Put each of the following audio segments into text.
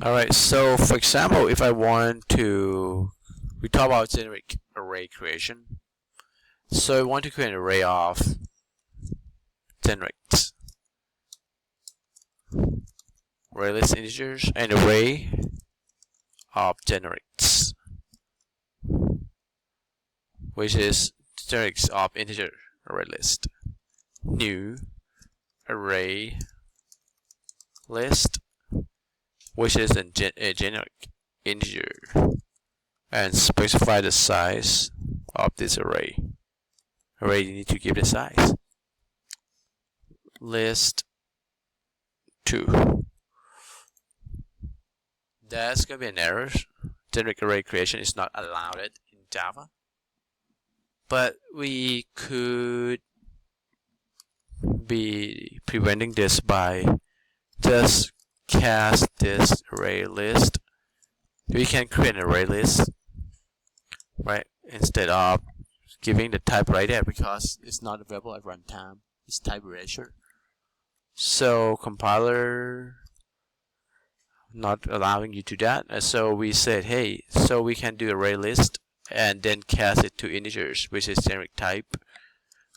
Alright, so for example, if I want to, we talk about generic array creation. So I want to create an array of generics, array list integers, an array of generics, which is generics of integer array list. New array list, which is a generic integer, and specify the size of this array. Array, you need to give the size. List 2. There's going to be an error. Generic array creation is not allowed in Java. But we could be preventing this by just cast this array list. We can create an array list, right, instead of giving the type right there, because it's not available at runtime. It's type erasure. So compiler not allowing you to do that. So we said, hey, so we can do array list and then cast it to integers, which is generic type.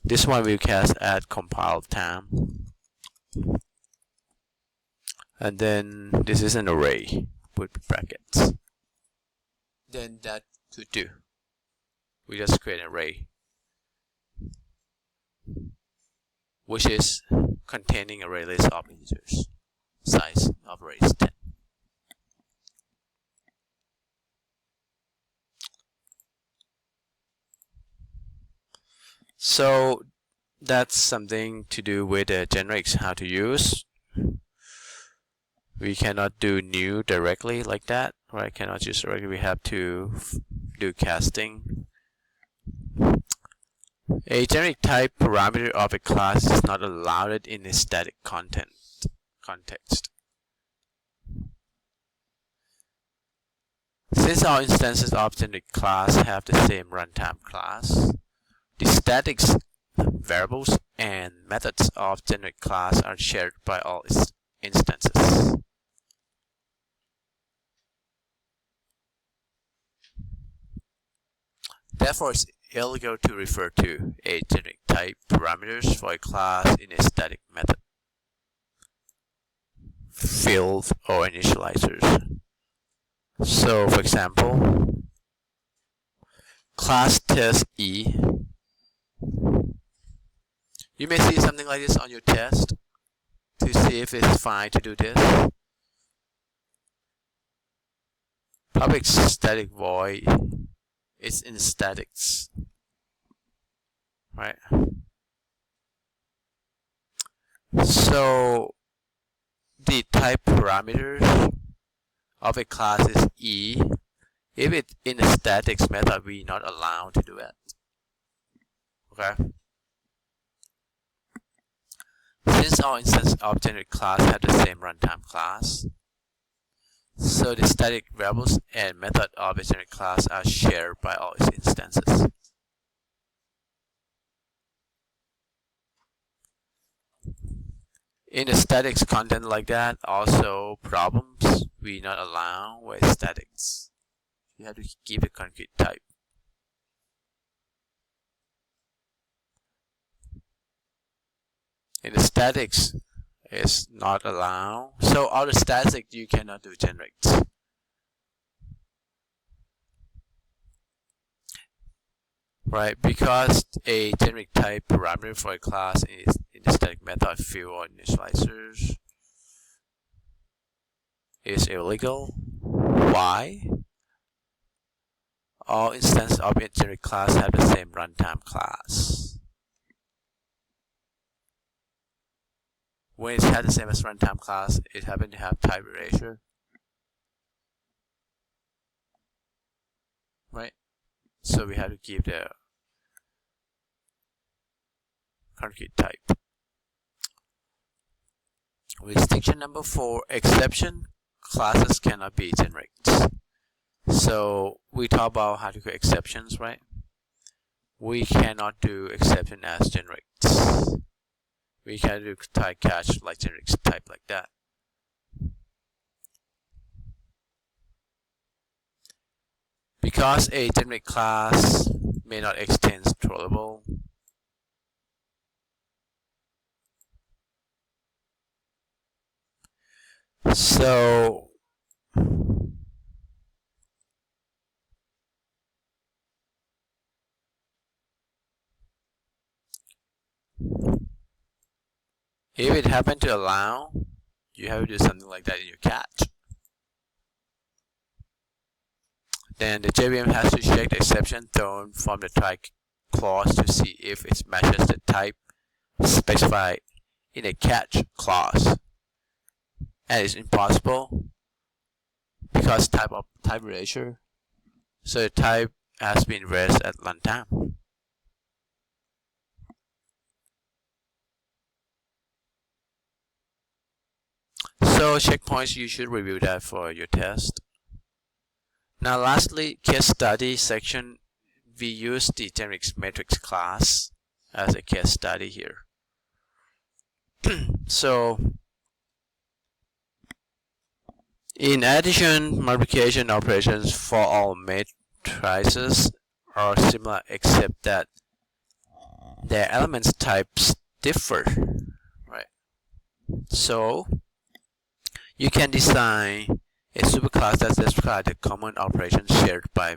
This one we'll cast at compile time. And then this is an array with brackets. Then that could do. We just create an array which is containing array list of integers. Size of array is 10. So that's something to do with the generics, how to use. We cannot do new directly like that, right? Cannot use directly. We have to do casting. A generic type parameter of a class is not allowed in a static context. Since all instances of generic class have the same runtime class, the statics, variables, and methods of generic class are shared by all its instances. Therefore, it's illegal to refer to a generic type parameters for a class in a static method, field, or initializers. So, for example, class test E. You may see something like this on your test to see if it's fine to do this. Public static void is in statics, right? So the type parameters of a class is E. If it's in a statics method, we're not allowed to do it. Okay. Since all instances of generic class have the same runtime class, so the static variables and method of a generic class are shared by all its instances. In the statics content like that, also problems we not allow with statics. You have to give a concrete type. In the statics is not allowed. So all the statics you cannot do generics. Right, because a generic type parameter for a class is in the static method, field, or initializers is illegal. Why? All instances of a generic class have the same runtime class. When it has the same as runtime class, it happens to have type erasure. Right? So we have to give the concrete type. Restriction number 4, exception classes cannot be generics. So we talk about how to create exceptions, right? We cannot do exception as generics. We can do type catch like generics type like that. Because a generic class may not extend controllable, so if it happened to allow, you have to do something like that in your catch. Then the JVM has to check the exception thrown from the try clause to see if it matches the type specified in a catch clause. And it's impossible because type erasure. So the type has been erased at runtime. So checkpoints, you should review that for your test. Now lastly, case study section, we use the generic matrix class as a case study here. So in addition, multiplication operations for all matrices are similar except that their elements types differ, right? So you can design a superclass that describes the common operations shared by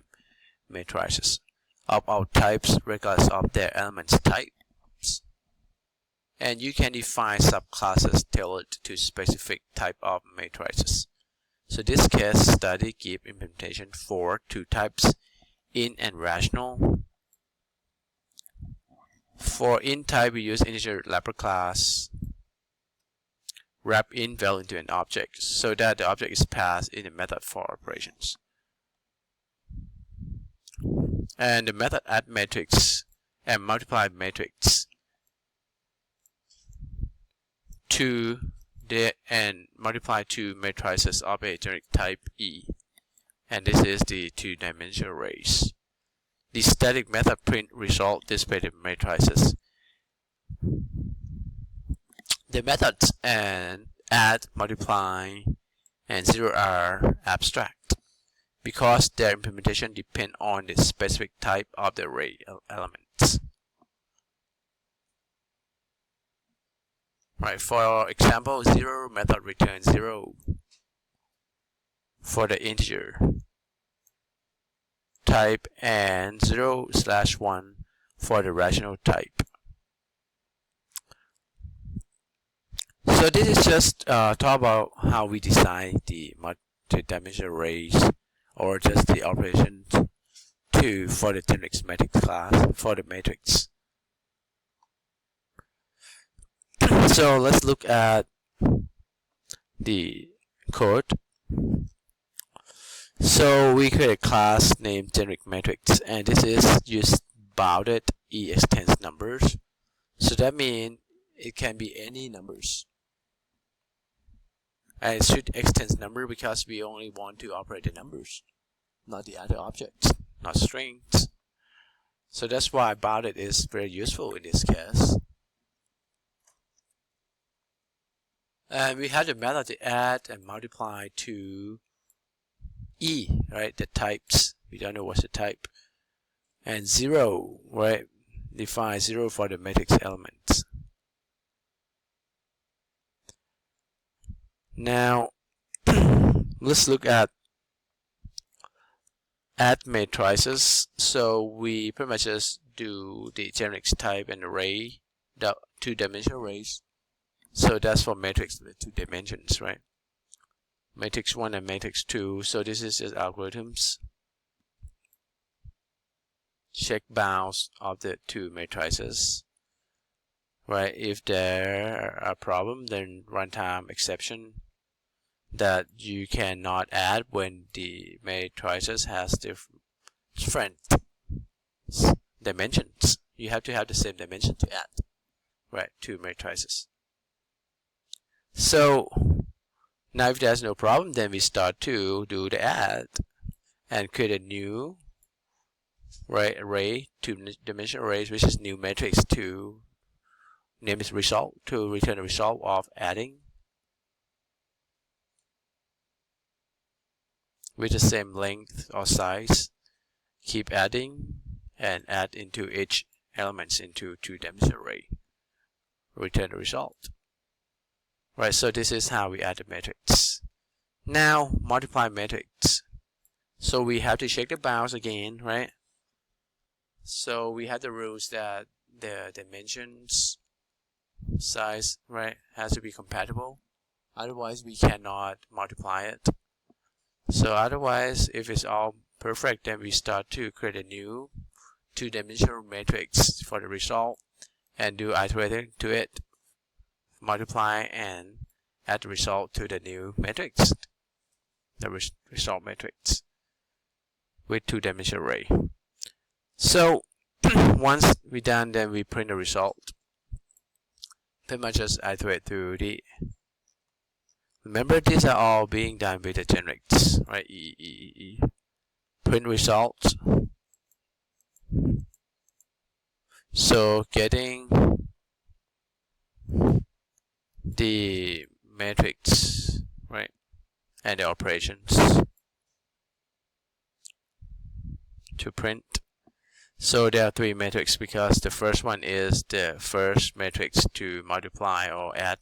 matrices of all types regardless of their elements types. And you can define subclasses tailored to specific type of matrices. So this case study gives implementation for two types, int and rational. For int type, we use integer wrapper class, wrap int value into an object so that the object is passed in a method for operations. And the method add matrix and multiply matrix to and multiply two matrices of a generic type E. And this is the two-dimensional arrays. The static method print result display the matrices. The methods and add, multiply, and zero are abstract because their implementation depends on the specific type of the array elements. Right, for example, 0 method returns 0 for the integer type and 0/1 for the rational type. So this is just talk about how we design the multi-dimensional arrays or just the operations for the generic matrix class for the matrix. So let's look at the code. So we create a class named generic matrix, and this is just bounded E extends numbers. So that means it can be any numbers. And it should extend number because we only want to operate the numbers, not the other objects, not strings. So that's why bounded is very useful in this case. And we have the method to add and multiply to E, right? The types. We don't know what's the type. And 0, right? Define 0 for the matrix elements. Now, let's look at add matrices. So we pretty much just do the generic type and array, the two-dimensional arrays. So that's for matrix with 2 dimensions, right? Matrix 1 and matrix 2. So this is just algorithms. Check bounds of the 2 matrices, right? If there are a problem, then runtime exception that you cannot add when the matrices has different dimensions. You have to have the same dimension to add, right? 2 matrices. So now if there's no problem, then we start to do the add and create a new array, 2-dimensional arrays, which is new matrix to name is result to return the result of adding with the same length or size. keep adding and add into each elements into two-dimensional array. Return the result. Right, so this is how we add the matrix. Now multiply matrix. So we have to check the bounds again, right? So we have the rules that the dimensions, size, right, has to be compatible. Otherwise we cannot multiply it. So otherwise, if it's all perfect, then we start to create a new two-dimensional matrix for the result and do iterating to it, multiply and add the result to the new matrix, the result matrix with two-dimensional array. So once we're done, then we print the result. Pretty much just iterate through the. Remember, these are all being done with the generics, right? Print results. So getting the matrix, right, and the operations to print. So there are three matrices because the first one is the first matrix to multiply or add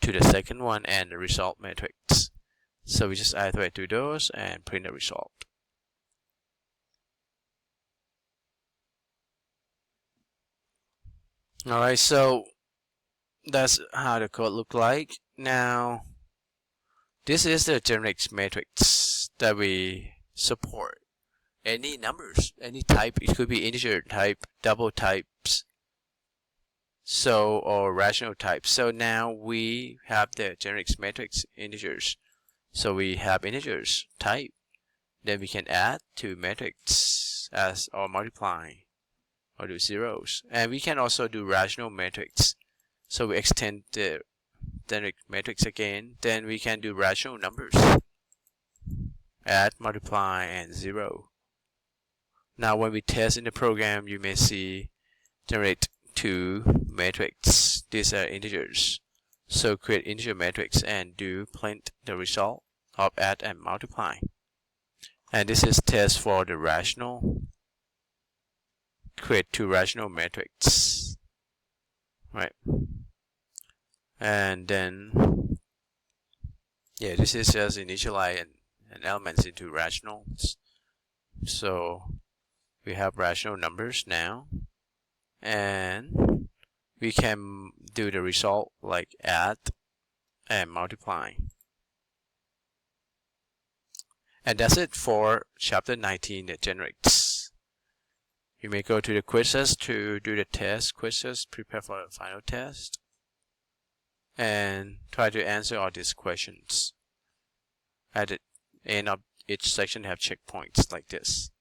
to the second one and the result matrix. So we just iterate through those and print the result. Alright, so that's how the code look like. Now this is the generic matrix that we support. Any numbers, any type, it could be integer type, double types, so or rational type. So now we have the generic matrix integers. So we have integers type. Then we can add to matrix as or multiply or do zeros. And we can also do rational matrix. So we extend the generic matrix again. Then we can do rational numbers. Add, multiply, and zero. Now when we test in the program, you may see generate two matrix. These are integers. So create integer matrix and do print the result of add and multiply. And this is test for the rational. Create two rational matrix. Right. And then yeah, this is just initialize an elements into rationals. So we have rational numbers now, and we can do the result like add and multiply. And that's it for chapter 19, the generics. You may go to the quizzes to do the test quizzes, prepare for the final test, and try to answer all these questions. At the end of each section, have checkpoints like this.